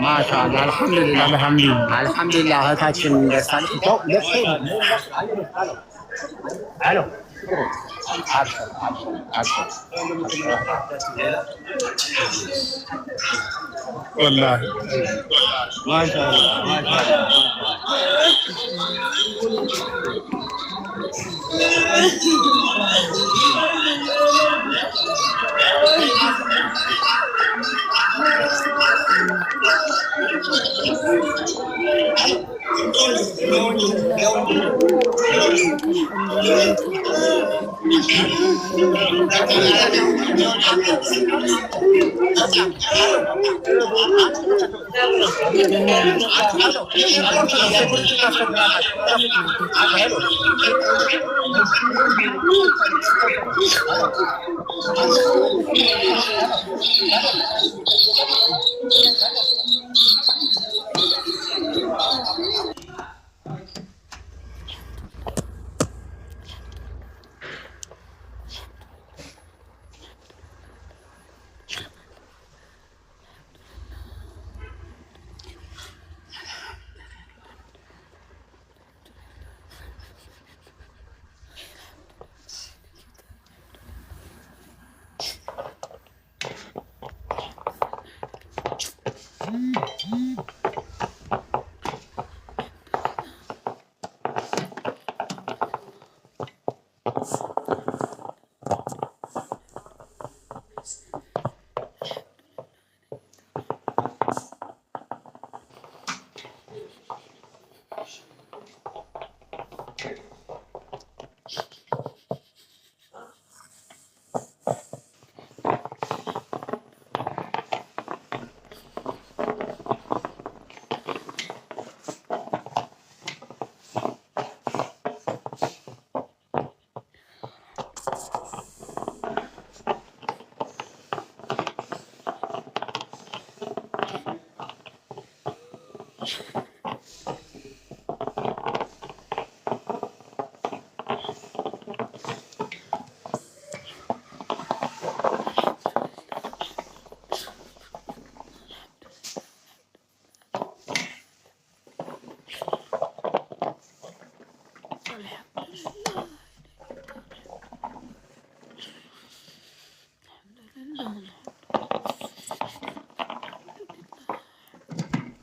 ማሻአላህ አልሐምዱሊላህ እህታችን ደርሳለች። አሎ والله ما شاء الله ما شاء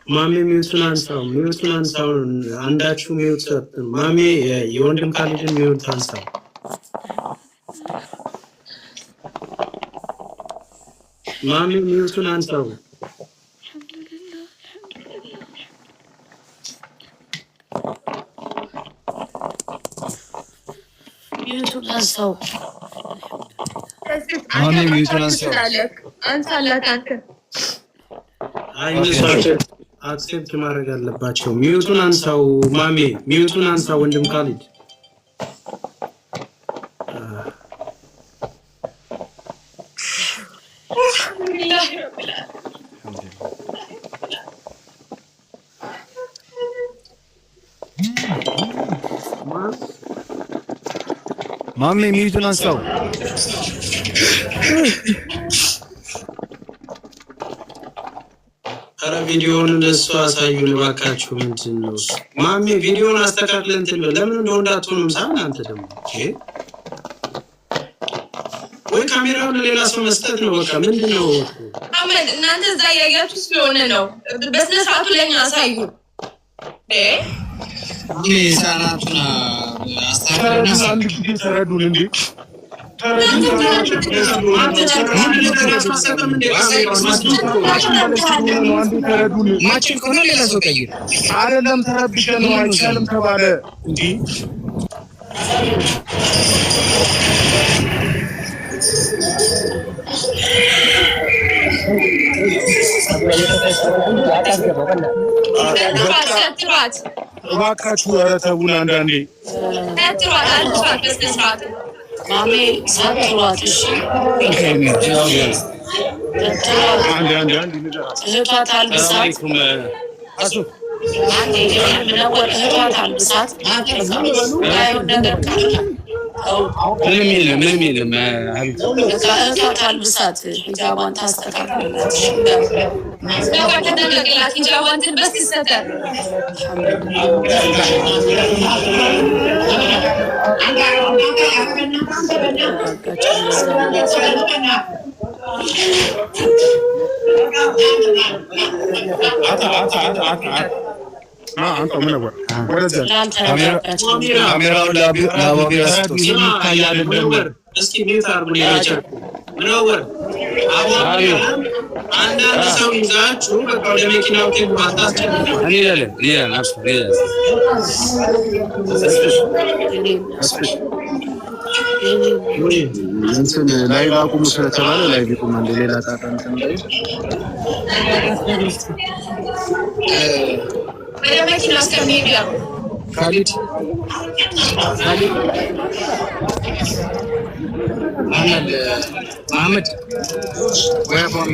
ማሜ ሚውቱን አንሳው አንዳችሁ ሚውት ማሜ የወንድም ካልጅን ሚውት አንሳው ማሜ ሚውቱን አንሳው ማሜ ሚውቱን አንሳው አንሳላት አንተ አክሴፕት ማድረግ አለባቸው። ሚውቱን አንሳው ማሜ ሚውቱን አንሳው ወንድም ካልጅ ማሜ ሚውቱን አንሳው አረ ቪዲዮውን ለሱ አሳዩን እባካችሁ። ምንድነው ማሜ ቪዲዮውን አስተካክለን እንትን ለምን እንደው እንዳትሆንም ሳን አንተ ደግሞ ወይ ካሜራውን ለሌላ ሰው መስጠት ነው። በቃ ምንድነው አመድ እናንተ እዛ ያያችሁ ስለሆነ ነው። በስነ ስርዓቱ ለኛ አሳዩ። ሳናቱና አስተካክለን አንድ ጊዜ ተረዱን እንዴ ማችን ከሆነ ሌላ ሰው ቀይር አይደለም ተረብሸን ነው አይቻልም ተባለ እንዴ እባካችሁ ኧረ ተቡን አንዳንዴ ማሜ ሰጥሯት እሺ አንድ እህቷት አልብሳት አንዴ ምነወር እህቷት አልብሳት ነገር ካለ ምንም የለም ታልብሳት ሂጃቧን ታስተካክልላት ሂጃቧን ትልበስ ትሰተር አንተ ምን ነው ወደዛ ካሜራውን ለአባቢያ ይታያል እስኪ ሚውት አርጉ ያቻው ምንወር አባቢያ አንዳንድ ሰው ይዛችሁ በቃ ወደ መኪናው ትሄዱ አታስጨንቁ እኔ ይላል እንትን ላይ ባቁሙ ስለተባለ ላይ ቢቁም እንደ ሌላ ጣጣ እንትን ላይ ወደ መኪና እስከሚሄድ ያው ካሊድ መሐመድ ወይ ፎርም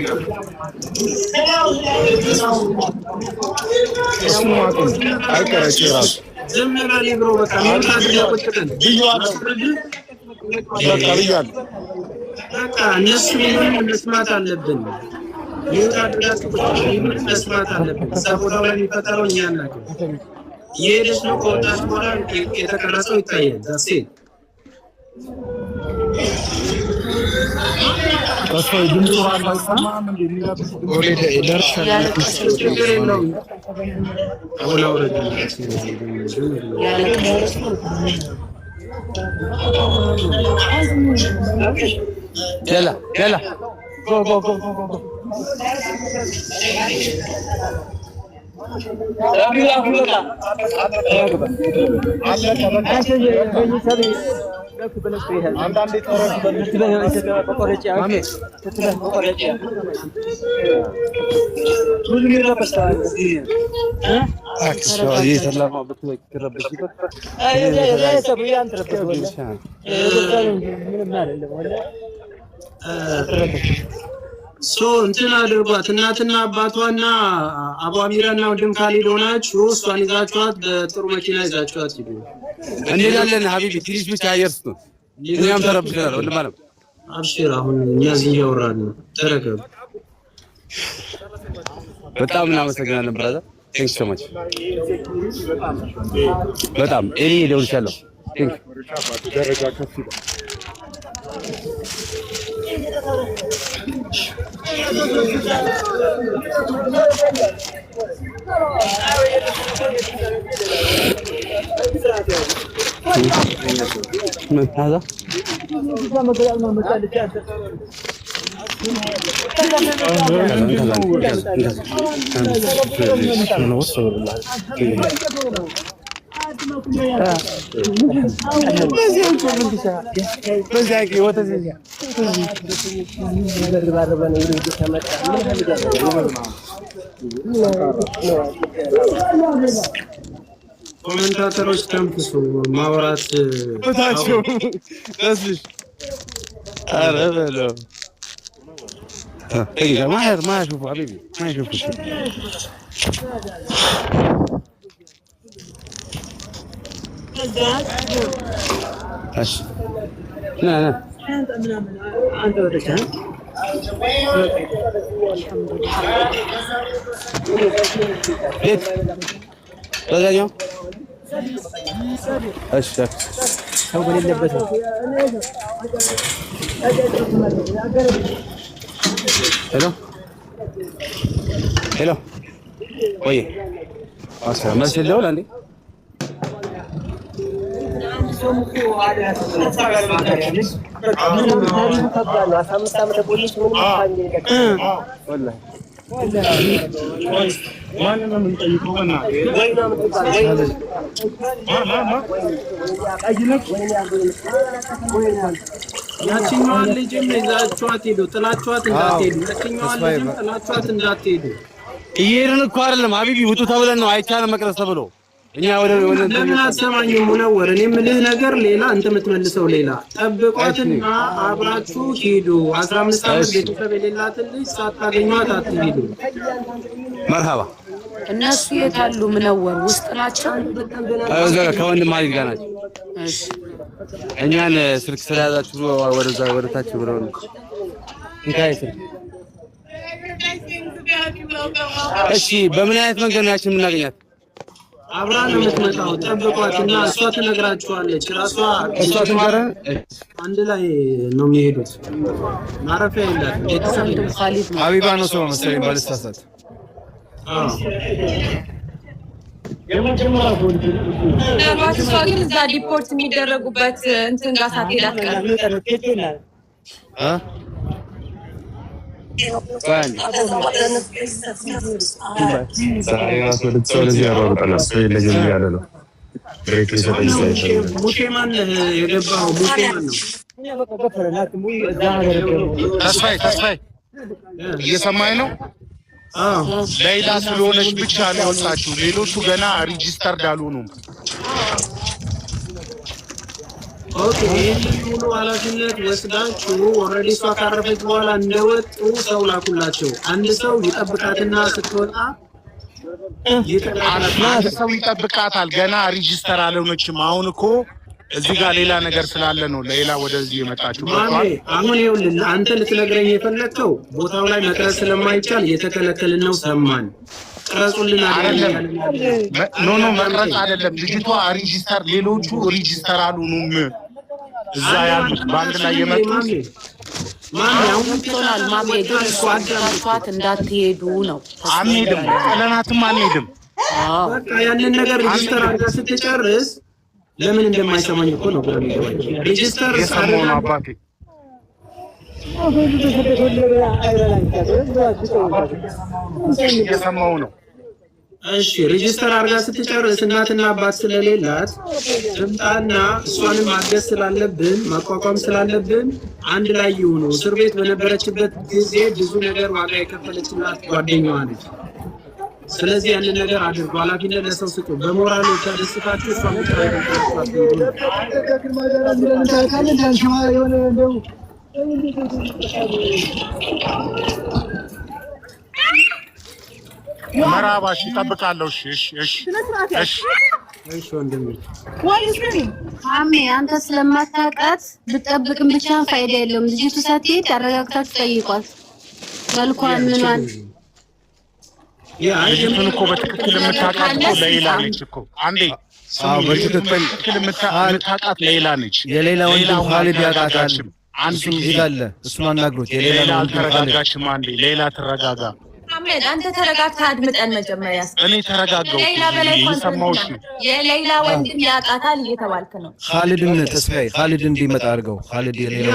እሱ ማቆም አይቀርም ራሱ ዝም ብለህ ብሮ በቃ ምን ታድርጋለህ በቃ እነሱ መስማት አለብን ይሁዳ አድርጋችሁ መስማት አለብን ሰቦታው ላይ የሚፈጠረው እኛ እናውቀው የሄደች ነው ከወጣች በኋላ የተቀረጸው ይታያል ዛሴ ከሰው ድምፁ አልሰማም እንደሚረብሽ ኦሬዲ ደርሻለሁ ችግር የለውም አሁን አውረድ يلا go ሶ እንትን አድርጓት እናትና አባቷና አባሚራና ወንድም ካሊድ ሆናችሁ እሷን ይዛችኋት በጥሩ መኪና ይዛችኋት ሂዱ። እንሄዳለን ሀቢቢ ትንሽ ብቻ አየርስቱ እኛም ተረብሸናል። ወንድም አለም አብሽር አሁን እኛ እዚህ እያወራን ነው። ተረከብ። በጣም እናመሰግናለን ብራዘር። ቴንክስ ሶ ማች በጣም እኔ ደውልሻለሁ። ቴንክ ደረጃ ከፍ ይላል። من هذا؟ ኮሜንታተሮች ተንፍሱ ማውራት ታቸው ተስልሽ ኧረ በለው ما اشوفه حبيبي ما اشوفه شيء ايش لا انت ودك ها ليه هذا اليوم ايش هو اللي لبسه hello hello ओए अच्छा मैं चल जाऊँ लांडी ያቺኛዋን ልጅም ይዛችኋት ሄዱ። ጥላችኋት እንዳትሄዱ። ያቺኛዋን ልጅም ጥላችኋት እንዳትሄዱ። እየሄድን እኮ አይደለም ሀቢቢ ውጡ ተብለን ነው። አይቻልም መቅረስ ተብሎ እኛ ወደ ለምን አትሰማኝም? ሙነወር እኔ የምልህ ነገር ሌላ አንተ የምትመልሰው ሌላ። ጠብቋትና አብራችሁ ሂዱ። 15 ዓመት ቤተሰብ የሌላትን ልጅ ሳታገኟት አትሂዱ። መርሃባ እነሱ የት አሉ? ሙነወር ውስጥ ናቸው። እዛ ከወንድም ማሊድ ጋር ናቸው። እሺ እኛን ስልክ ስለያዛችሁ ወደዛ ወደታች ብለው ነው እንካይስ። እሺ በምን አይነት መንገድ ነው ያችን የምናገኛት? አብራ ነው የምትመጣው። ጠብቋትና እሷ ትነግራችኋለች። እሷ ትነግረን አንድ ላይ ነው የሚሄዱት። ማረፊያ የላትም። ሀቢባ ነው ሰው መሰለኝ ባልሳሳት። እሷ ግን እዛ ዲፖርት የሚደረጉበት እንትን ጋር ሳትሄድ አትቀርም። ሙሼ ማን የገባው? ሙሼ ማን ነው? ተስፋዬ እየሰማኝ ነው? ሌላ ስለሆነች ብቻ ነው የወጣችው። ሌሎቹ ገና ሪጂስተርድ አልሆኑም። ኦኬ ይሄንን ሙሉ ኃላፊነት ወስዳችሁ ኦልሬዲ እሷ ካረፈች በኋላ እንደወጡ ሰው ላኩላቸው። አንድ ሰው ይጠብቃትና ስትወጣ አንድ ሰው ይጠብቃታል። ገና ሪጂስተር አልሆነችም። አሁን እኮ እዚህ ጋር ሌላ ነገር ስላለ ነው ሌላ ወደዚህ የመጣችው። አሁን ይኸውልህ አንተ ልትነግረኝ የፈለግከው ቦታው ላይ መቅረጽ ስለማይቻል እየተከለከልን ነው። ሰማን ቀረጹልን አይደለም። ኖ መቅረጽ አይደለም። ልጅቷ ሪጂስተር፣ ሌሎቹ ሪጂስተር አልሆኑም። እዛ ያሉት ባንድ ላይ የመጡት አሁን ይቶናል። ማሜ እንዳትሄዱ ነው። አንሄድም፣ ቀለናትም አንሄድም። በቃ ያንን ነገር ሪጂስተር አድርጋ ስትጨርስ ለምን እንደማይሰማኝ እኮ ነው የሚገባኝ። ሬጂስተር የሰማው ነው አባቴ። የሰማው ነው። እሺ ሬጂስተር አድርጋ ስትጨርስ እናትና አባት ስለሌላት ትምጣና እሷንም ማገዝ ስላለብን ማቋቋም ስላለብን አንድ ላይ ይሁኑ። እስር ቤት በነበረችበት ጊዜ ብዙ ነገር ዋጋ የከፈለችላት ጓደኛዋ ነች። ስለዚህ ያንን ነገር አድርጎ ኃላፊነት ለሰው ስጡ። በሞራል ተደስታችሁ እሷ መራባሽ ይጠብቃለሁ። እሺ ወንድሜ ማሜ አንተ ስለማታውቃት ብትጠብቅም ብቻ ፋይዳ የለውም። ልጅቱ ሳትሄድ አረጋግታችሁ ጠይቋት መልኳን ምኗን። ልጅቱን እኮ በትክክል የምታውቃት እኮ ሌላ ነች እኮ። አንዴ በትክክል የምታውቃት ሌላ ነች። የሌላ ወንድም ኻሊድ ያውቃታል። አንዱ ይላል እሱን አናግሮት። የሌላ አልተረጋጋችም። አንዴ ሌላ ተረጋጋ። አሜን። አንተ ተረጋግተህ አድምጠን መጀመሪያ። እኔ ተረጋጋው። እየሰማሁሽ ነው። የሌላ ወንድም ያውቃታል እየተባልክ ነው። ኻሊድን ተስፋዬ ኻሊድ እንዲመጣ አድርገው። ኻሊድ የሌላ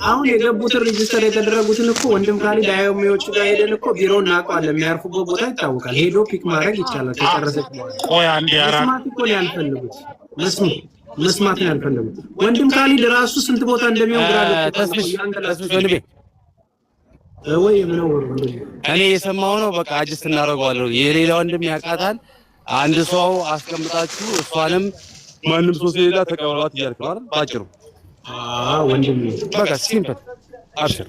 አሁን የገቡትን ሬጂስተር የተደረጉትን እኮ ወንድም ኻሊድ አየውሚዎቹ ጋር ሄደን እኮ ቢሮ እናውቀዋለን። የሚያርፉበት ቦታ ይታወቃል። ሄዶ ፒክ ማድረግ ይቻላል። ከጨረሰች በኋላ ቆይ አንዴ መስማት እኮ ነው ያልፈልጉት። መስማት ነው ያልፈልጉት። ወንድም ኻሊድ ራሱ ስንት ቦታ እንደሚሆን ግራ ተስፍሽ ወንድሜ ወይ ምነው እኔ የሰማው ነው። በቃ አጅስት እናደርገዋለን። የሌላ ወንድም ያውቃታል። አንድ ሰው አስቀምጣችሁ እሷንም ማንም ሰው ስለሌላ ተቀበሏት እያልክ ነው አይደል? ባጭሩ ወንድም በቃ ሲምፕል አብሽር።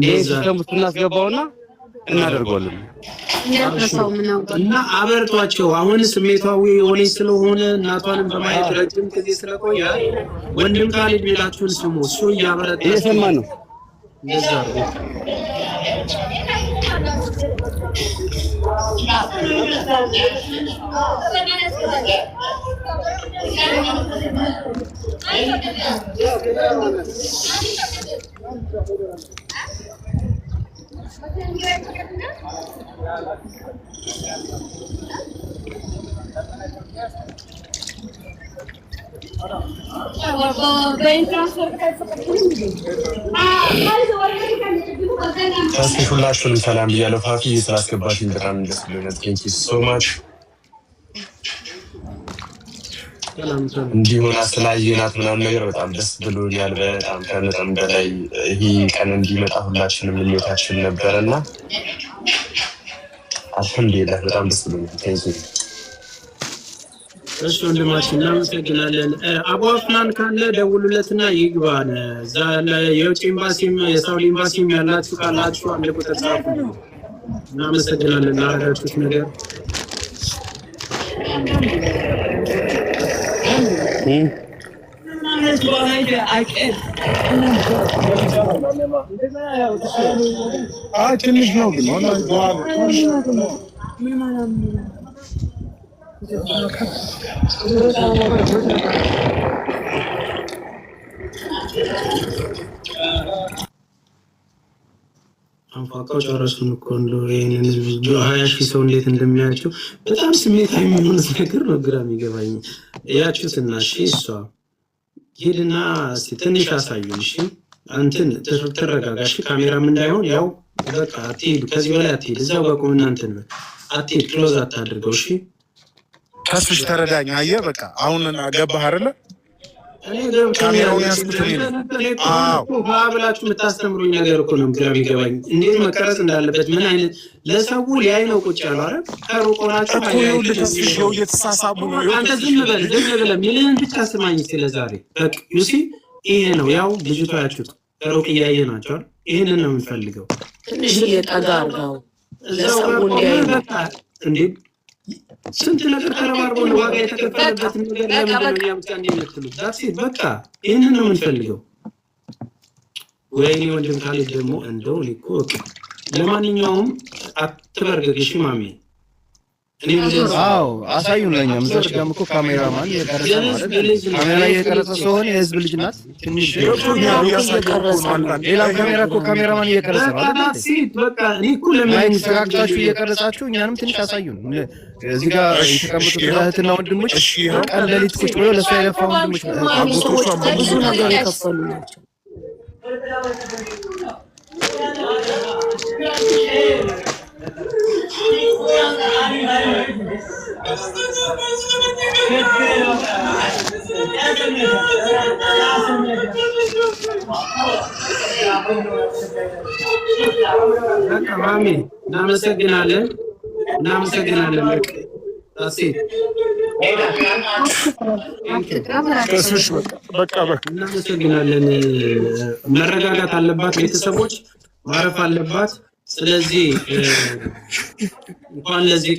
ይሄ ሲስተም ውስጥ እናስገባውና እናደርገዋለን። እና አበርቷቸው። አሁን ስሜታዊ የሆነች ስለሆነ እናቷንም በማየት ረጅም ጊዜ ስለቆየ ወንድም ኻሊድ ሌላችሁን ስሙ። እሱ እያበረታ እየሰማን ነው። እንደዛ ነው። ታስሽ ሁላችሁንም ሰላም ብያለሁ። ፋፊ ስላስገባሽኝ በጣም ደስ ብሎኛል። ቴንክ ዩ ሶ ማች። እንዲህ ሆና ስላየናት ምናምን ነገር በጣም ደስ ብሎኛል። በጣም ከመጠን በላይ ይሄ ቀን እንዲመጣ ሁላችንም ምኞታችን ነበረና አልሐምዱሊላህ በጣም ደስ ብሎኛል። ቴንክ ዩ። እሺ ወንድማችን እናመሰግናለን። አቡ አፍናን ካለ ደውሉለትና ይግባን። እዛ የውጭ ኤምባሲም የሳውዲ ኤምባሲም ያላችሁ ካላችሁ አንድ ቁጥር ጻፉ። እናመሰግናለን ላደረጋችሁት ነገር። ትንሽ ነው ግን አንፋቃው ጨረሱን እኮ እንደው ይሄንን ህዝብ 20 ሺህ ሰው እንዴት እንደሚያያቸው በጣም ስሜታዊ የሚሆኑት ነገር ነው ግራ የሚገባኝ። እያችሁትና እሺ እሷ ሄድና እስቲ ትንሽ አሳዩን። እሺ አንተን ተረጋጋሽ፣ ካሜራም እንዳይሆን ያው በቃ አትሄዱ፣ ከዚህ በላይ አትሄድ፣ እዛው በቁም እናንተን አትሄድ፣ ክሎዝ አታድርገው። እሺ ተስፍሽ ተረዳኝ። አየህ በቃ አሁን ገባህ አይደለ? ካሜራውን ያስኩት ብላችሁ የምታስተምሩኝ ነገር እኮ ነው ግራ የሚገባኝ። እንዴት መቀረጽ እንዳለበት ምን አይነት ለሰው ሊያይ ነው ቁጭ ያለው። አረ ከሩቅ ሆናችሁ እየተሳሳቡ ነው። አንተ ዝም ብለህ ሚሊዮን ብቻ ስማኝ። ስለዛሬ በቃ ዩሲ ይሄ ነው ያው ልጅቷ ያችሁት ከሩቅ እያየ ናቸው። ይሄንን ነው የምፈልገው። ትንሽ የጠጋ አድርገው ለሰው እንዲያይ እንዴ ስንት ነገር ተረባርቦ ነው ዋጋ የተከፈለበት ነገር ለምን ነው ያምጣ እንደምትሉት ዳሴት በቃ ይሄንን ነው የምንፈልገው። ወይኔ ወንድም ካለች ደግሞ እንደው ሊኮ ለማንኛውም አትበርገሽ ማሚ። እኔ አዎ አሳዩን። ለኛም እዛች ጋር እኮ ካሜራማን እየቀረጸ ማለት ካሜራ እየቀረጸ ስለሆነ የህዝብ ልጅ ናት። ትንሽ ሌላ ካሜራ እኮ ካሜራማን እየቀረጸ ነው አይደል? በቃ እኔ እኮ ለምን ተጋግታችሁ እየቀረጻችሁ እኛንም ትንሽ አሳዩን። እዚህ ጋር የተቀመጡት እህትና ወንድሞች ቀን ሌሊት ቁጭ ብለው ለእሷ የለፋ ወንድሞች ብዙ ነገር የከፈሉ ናቸው። በቃ ማሚ እናመሰግናለን። እናመሰግናለን። መረጋጋት አለባት፣ ቤተሰቦች ማረፍ አለባት። ስለዚህ እንኳን ለዚህ